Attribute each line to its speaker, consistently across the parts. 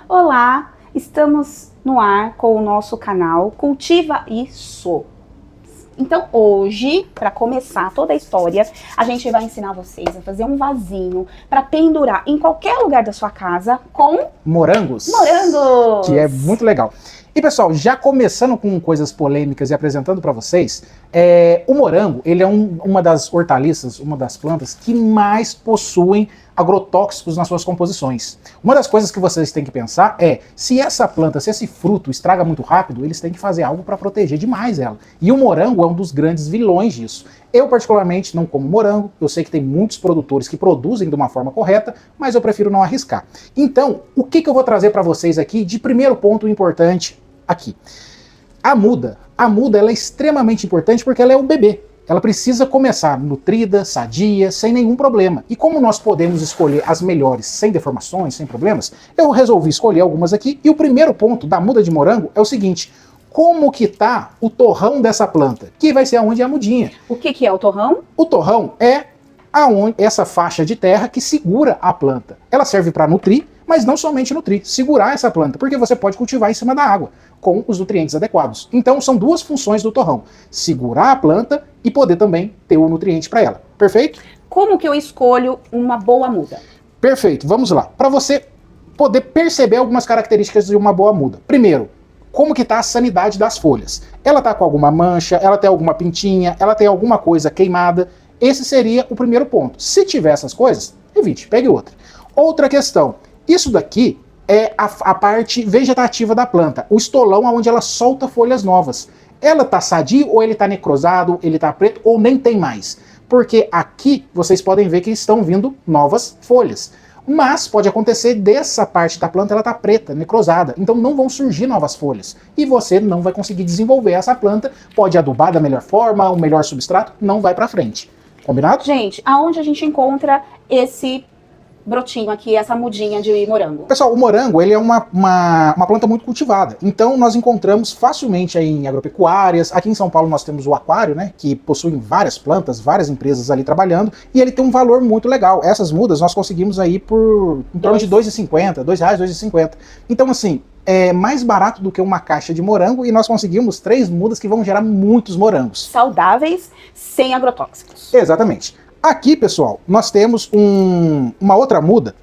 Speaker 1: Olá, estamos no ar com o nosso canal Cultiva Isso. Então hoje, para começar toda a história, a gente vai ensinar vocês a fazer um vasinho para pendurar em qualquer lugar da sua casa com
Speaker 2: morangos.
Speaker 1: Morangos!
Speaker 2: Que é muito legal. E pessoal, já começando com coisas polêmicas e apresentando para vocês, o morango, ele é uma das hortaliças, uma das plantas que mais possuem agrotóxicos nas suas composições. Uma das coisas que vocês têm que pensar é, se essa planta, se esse fruto estraga muito rápido, eles têm que fazer algo para proteger demais ela. E o morango é um dos grandes vilões disso. Eu particularmente não como morango, eu sei que tem muitos produtores que produzem de uma forma correta, mas eu prefiro não arriscar. Então, o que eu vou trazer para vocês aqui de primeiro ponto importante aqui? A muda ela é extremamente importante porque ela é o bebê. Ela precisa começar nutrida, sadia, sem nenhum problema. E como nós podemos escolher as melhores sem deformações, sem problemas, eu resolvi escolher algumas aqui. E o primeiro ponto da muda de morango é o seguinte: como que tá o torrão dessa planta? Que vai ser aonde é a mudinha.
Speaker 1: O que é o torrão?
Speaker 2: O torrão é essa faixa de terra que segura a planta. Ela serve para nutrir, mas não somente nutrir, segurar essa planta, porque você pode cultivar em cima da água, com os nutrientes adequados. Então são duas funções do torrão: segurar a planta e poder também ter o nutriente para ela. Perfeito?
Speaker 1: Como que eu escolho uma boa muda?
Speaker 2: Perfeito, vamos lá. Para você poder perceber algumas características de uma boa muda. Primeiro, como que está a sanidade das folhas? Ela está com alguma mancha, ela tem alguma pintinha, ela tem alguma coisa queimada? Esse seria o primeiro ponto. Se tiver essas coisas, evite, pegue outra. Outra questão, isso daqui é a parte vegetativa da planta, o estolão onde ela solta folhas novas. Ela está sadia ou ele está necrosado, ele está preto ou nem tem mais? Porque aqui vocês podem ver que estão vindo novas folhas. Mas pode acontecer dessa parte da planta ela tá preta, necrosada, então não vão surgir novas folhas. E você não vai conseguir desenvolver essa planta, pode adubar da melhor forma, o melhor substrato, não vai para frente. Combinado?
Speaker 1: Gente, aonde a gente encontra esse brotinho aqui, essa mudinha de morango?
Speaker 2: Pessoal, o morango ele é uma planta muito cultivada, então nós encontramos facilmente aí em agropecuárias. Aqui em São Paulo nós temos o aquário, né, que possui várias plantas, várias empresas ali trabalhando, e ele tem um valor muito legal. Essas mudas nós conseguimos aí por em torno de R$ 2,50, R$ 2,50. Então assim, é mais barato do que uma caixa de morango e nós conseguimos 3 mudas que vão gerar muitos morangos.
Speaker 1: Saudáveis, sem agrotóxicos.
Speaker 2: Exatamente. Aqui, pessoal, nós temos uma outra muda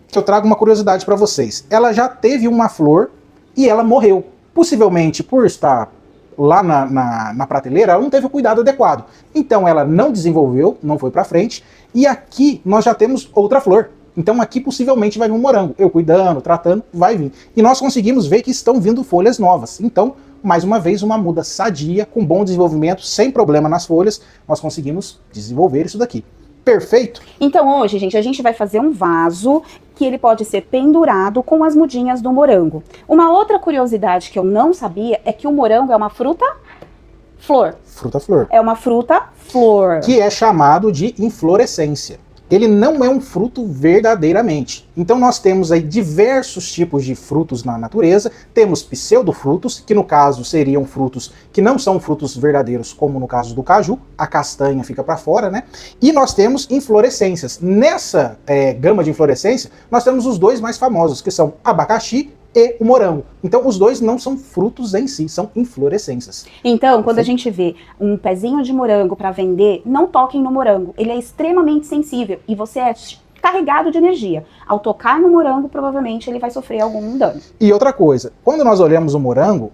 Speaker 2: que eu trago uma curiosidade para vocês. Ela já teve uma flor e ela morreu. Possivelmente por estar lá na prateleira, ela não teve o cuidado adequado. Então ela não desenvolveu, não foi para frente. E aqui nós já temos outra flor. Então aqui possivelmente vai vir um morango. Eu cuidando, tratando, vai vir. E nós conseguimos ver que estão vindo folhas novas. Então, mais uma vez, uma muda sadia, com bom desenvolvimento, sem problema nas folhas, nós conseguimos desenvolver isso daqui. Perfeito?
Speaker 1: Então hoje, gente, a gente vai fazer um vaso que ele pode ser pendurado com as mudinhas do morango. Uma outra curiosidade que eu não sabia é que o morango é uma fruta-flor.
Speaker 2: Fruta-flor.
Speaker 1: É uma fruta-flor.
Speaker 2: Que é chamado de inflorescência. Ele não é um fruto verdadeiramente. Então nós temos aí diversos tipos de frutos na natureza. Temos pseudofrutos, que no caso seriam frutos que não são frutos verdadeiros, como no caso do caju, a castanha fica para fora, né? E nós temos inflorescências. Nessa gama de inflorescência, nós temos os dois mais famosos, que são abacaxi e o morango. Então os dois não são frutos em si, são inflorescências.
Speaker 1: Então, quando a gente vê um pezinho de morango para vender, não toquem no morango. Ele é extremamente sensível e você é carregado de energia. Ao tocar no morango, provavelmente ele vai sofrer algum dano.
Speaker 2: E outra coisa, quando nós olhamos o morango,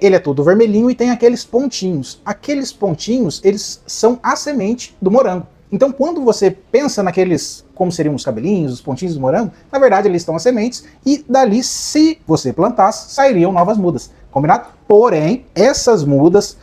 Speaker 2: ele é todo vermelhinho e tem aqueles pontinhos. Aqueles pontinhos, eles são a semente do morango. Então, quando você pensa naqueles, como seriam os cabelinhos, os pontinhos do morango, na verdade eles estão as sementes e dali, se você plantasse, sairiam novas mudas. Combinado? Porém, essas mudas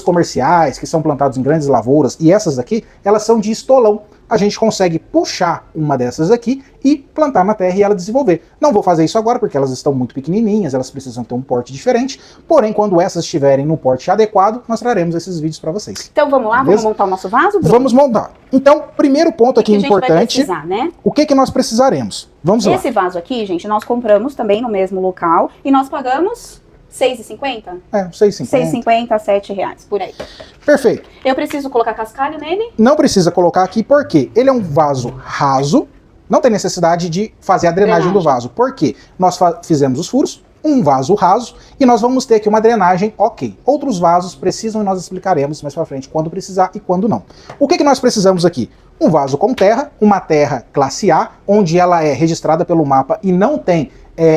Speaker 2: comerciais, que são plantadas em grandes lavouras, e essas aqui, elas são de estolão. A gente consegue puxar uma dessas aqui e plantar na terra e ela desenvolver. Não vou fazer isso agora porque elas estão muito pequenininhas, elas precisam ter um porte diferente, porém quando essas estiverem no porte adequado, nós traremos esses vídeos para vocês.
Speaker 1: Então vamos lá,
Speaker 2: beleza?
Speaker 1: Vamos montar o nosso vaso, Bruno?
Speaker 2: Vamos montar. Então, primeiro ponto aqui importante,
Speaker 1: vai precisar, né?
Speaker 2: O que nós precisaremos? Vamos lá.
Speaker 1: Esse vaso aqui, gente, nós compramos também no mesmo local e nós pagamos R$6,50?
Speaker 2: R$6,50.
Speaker 1: R$6,50 a R$7, por aí.
Speaker 2: Perfeito.
Speaker 1: Eu preciso colocar cascalho nele?
Speaker 2: Não precisa colocar aqui porque ele é um vaso raso, Não tem necessidade de fazer a drenagem do vaso. Por quê? Nós fizemos os furos, um vaso raso, e nós vamos ter aqui uma drenagem ok. Outros vasos precisam e nós explicaremos mais pra frente quando precisar e quando não. O que nós precisamos aqui? Um vaso com terra, uma terra classe A, onde ela é registrada pelo mapa e não tem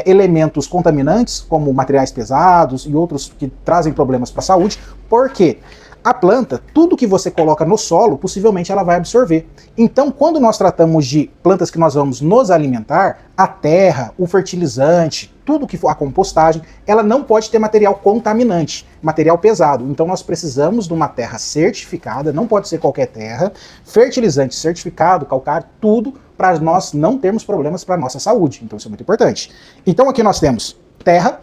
Speaker 2: elementos contaminantes, como materiais pesados e outros que trazem problemas para a saúde. Por quê? A planta, tudo que você coloca no solo, possivelmente ela vai absorver. Então, quando nós tratamos de plantas que nós vamos nos alimentar, a terra, o fertilizante, tudo que for a compostagem, ela não pode ter material contaminante, material pesado. Então, nós precisamos de uma terra certificada, não pode ser qualquer terra, fertilizante certificado, calcário, tudo para nós não termos problemas para a nossa saúde. Então, isso é muito importante. Então, aqui nós temos terra,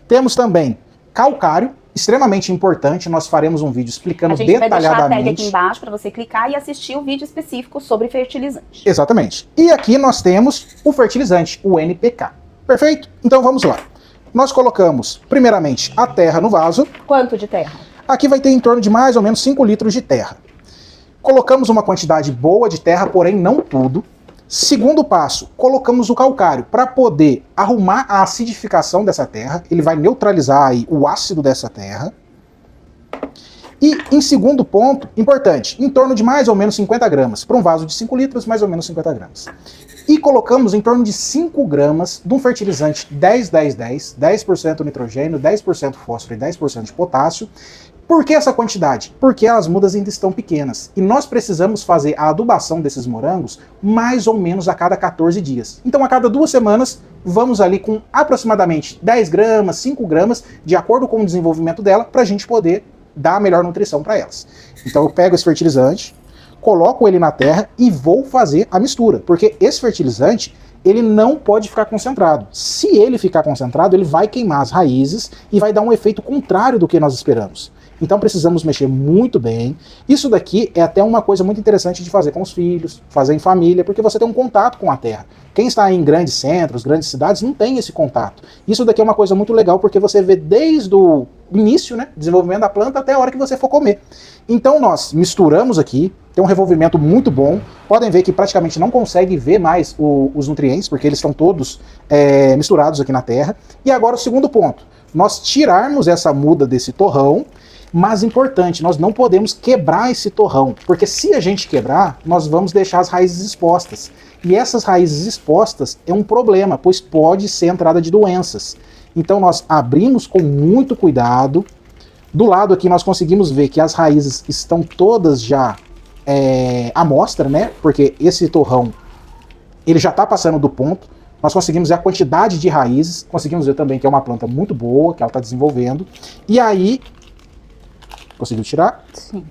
Speaker 2: temos também calcário, extremamente importante, nós faremos um vídeo explicando detalhadamente. A gente vai deixar a tag
Speaker 1: aqui embaixo para você clicar e assistir o vídeo específico sobre fertilizante.
Speaker 2: Exatamente. E aqui nós temos o fertilizante, o NPK. Perfeito? Então vamos lá. Nós colocamos, primeiramente, a terra no vaso.
Speaker 1: Quanto de terra?
Speaker 2: Aqui vai ter em torno de mais ou menos 5 litros de terra. Colocamos uma quantidade boa de terra, porém não tudo. Segundo passo, colocamos o calcário para poder arrumar a acidificação dessa terra. Ele vai neutralizar aí o ácido dessa terra. E em segundo ponto, importante, em torno de mais ou menos 50 gramas. Para um vaso de 5 litros, mais ou menos 50 gramas. E colocamos em torno de 5 gramas de um fertilizante 10-10-10, 10% nitrogênio, 10% fósforo e 10% de potássio. Por que essa quantidade? Porque as mudas ainda estão pequenas. E nós precisamos fazer a adubação desses morangos mais ou menos a cada 14 dias. Então, a cada 2 semanas, vamos ali com aproximadamente 10 gramas, 5 gramas, de acordo com o desenvolvimento dela, para a gente poder dar a melhor nutrição para elas. Então, eu pego esse fertilizante, coloco ele na terra e vou fazer a mistura. Porque esse fertilizante, ele não pode ficar concentrado. Se ele ficar concentrado, ele vai queimar as raízes e vai dar um efeito contrário do que nós esperamos. Então precisamos mexer muito bem. Isso daqui é até uma coisa muito interessante de fazer com os filhos, fazer em família, porque você tem um contato com a terra. Quem está em grandes centros, grandes cidades, não tem esse contato. Isso daqui é uma coisa muito legal, porque você vê desde o início, né, desenvolvimento da planta, até a hora que você for comer. Então nós misturamos aqui, tem um revolvimento muito bom. Podem ver que praticamente não consegue ver mais os nutrientes, porque eles estão todos misturados aqui na terra. E agora o segundo ponto, nós tirarmos essa muda desse torrão. Mas importante, nós não podemos quebrar esse torrão, porque se a gente quebrar, nós vamos deixar as raízes expostas. E essas raízes expostas é um problema, pois pode ser entrada de doenças. Então nós abrimos com muito cuidado. Do lado aqui nós conseguimos ver que as raízes estão todas já à mostra, né? Porque esse torrão, ele já está passando do ponto. Nós conseguimos ver a quantidade de raízes, conseguimos ver também que é uma planta muito boa, que ela está desenvolvendo. E aí, conseguiu tirar?
Speaker 1: Sim.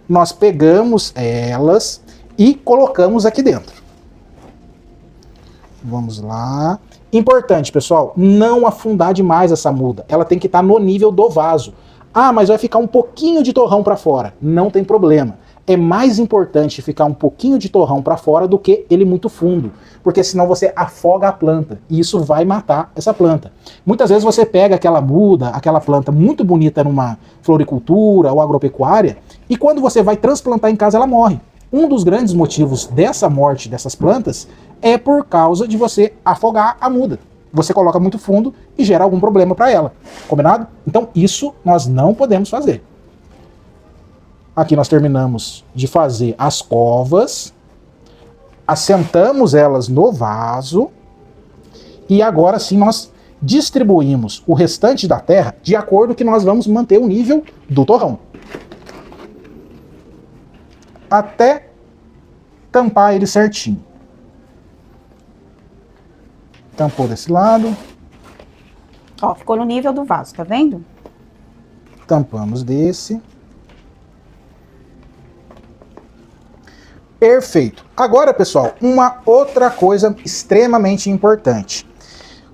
Speaker 2: Nós pegamos elas e colocamos aqui dentro. Vamos lá. Importante, pessoal, não afundar demais essa muda. Ela tem que estar no nível do vaso. Ah, mas vai ficar um pouquinho de torrão para fora. Não tem problema. É mais importante ficar um pouquinho de torrão para fora do que ele muito fundo, porque senão você afoga a planta e isso vai matar essa planta. Muitas vezes você pega aquela muda, aquela planta muito bonita numa floricultura ou agropecuária, e quando você vai transplantar em casa ela morre. Um dos grandes motivos dessa morte dessas plantas é por causa de você afogar a muda. Você coloca muito fundo e gera algum problema para ela. Combinado? Então isso nós não podemos fazer. Aqui nós terminamos de fazer as covas, assentamos elas no vaso e agora sim nós distribuímos o restante da terra de acordo que nós vamos manter o nível do torrão. Até tampar ele certinho. Tampou desse lado.
Speaker 1: Ó, ficou no nível do vaso, tá vendo?
Speaker 2: Tampamos desse. Perfeito. Agora, pessoal, uma outra coisa extremamente importante.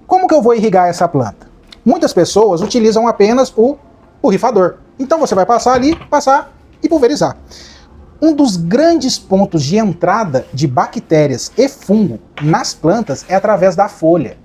Speaker 2: Como que eu vou irrigar essa planta? Muitas pessoas utilizam apenas o borrifador. Então você vai passar ali, passar e pulverizar. Um dos grandes pontos de entrada de bactérias e fungo nas plantas é através da folha.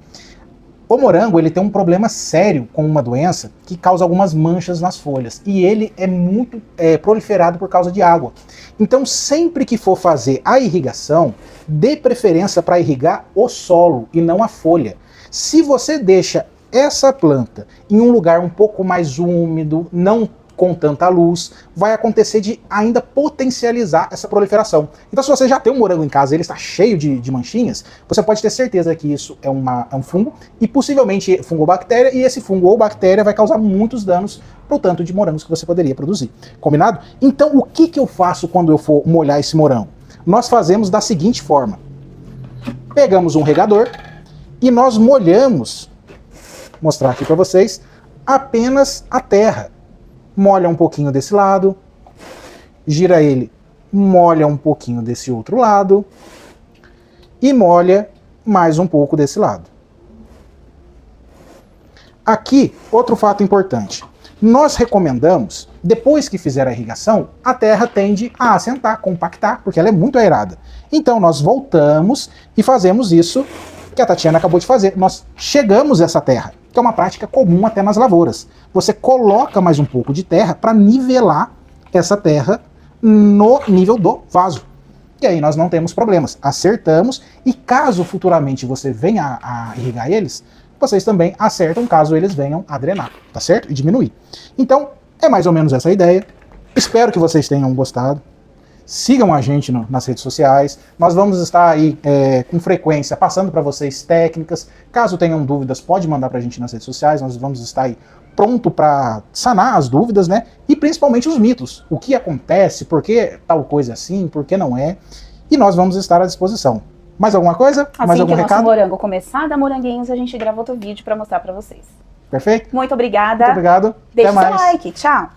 Speaker 2: O morango, ele tem um problema sério com uma doença que causa algumas manchas nas folhas. E ele é muito proliferado por causa de água. Então, sempre que for fazer a irrigação, dê preferência para irrigar o solo e não a folha. Se você deixa essa planta em um lugar um pouco mais úmido, não com tanta luz, vai acontecer de ainda potencializar essa proliferação. Então, se você já tem um morango em casa e ele está cheio de manchinhas, você pode ter certeza que isso é um fungo, e possivelmente fungo ou bactéria, e esse fungo ou bactéria vai causar muitos danos para o tanto de morangos que você poderia produzir. Combinado? Então, o que eu faço quando eu for molhar esse morango? Nós fazemos da seguinte forma. Pegamos um regador e nós molhamos, vou mostrar aqui para vocês, apenas a terra. Molha um pouquinho desse lado, gira ele, molha um pouquinho desse outro lado e molha mais um pouco desse lado. Aqui, outro fato importante. Nós recomendamos, depois que fizer a irrigação, a terra tende a assentar, compactar, porque ela é muito aerada. Então nós voltamos e fazemos isso que a Tatiana acabou de fazer. Nós chegamos a essa terra, que é uma prática comum até nas lavouras. Você coloca mais um pouco de terra para nivelar essa terra no nível do vaso. E aí nós não temos problemas. Acertamos, e caso futuramente você venha a irrigar eles, vocês também acertam caso eles venham a drenar, tá certo? E diminuir. Então, é mais ou menos essa a ideia. Espero que vocês tenham gostado. Sigam a gente nas redes sociais. Nós vamos estar aí com frequência passando para vocês técnicas. Caso tenham dúvidas, pode mandar para a gente nas redes sociais. Nós vamos estar aí pronto para sanar as dúvidas, né? E principalmente os mitos. O que acontece, por que tal coisa assim, por que não é. E nós vamos estar à disposição. Mais alguma coisa?
Speaker 1: Assim
Speaker 2: mais algum
Speaker 1: que o
Speaker 2: recado?
Speaker 1: nosso morango começar a dar moranguinhos, a gente grava outro vídeo para mostrar para vocês.
Speaker 2: Perfeito?
Speaker 1: Muito obrigada.
Speaker 2: Muito obrigado.
Speaker 1: Deixe
Speaker 2: Até
Speaker 1: seu
Speaker 2: mais.
Speaker 1: like. Tchau.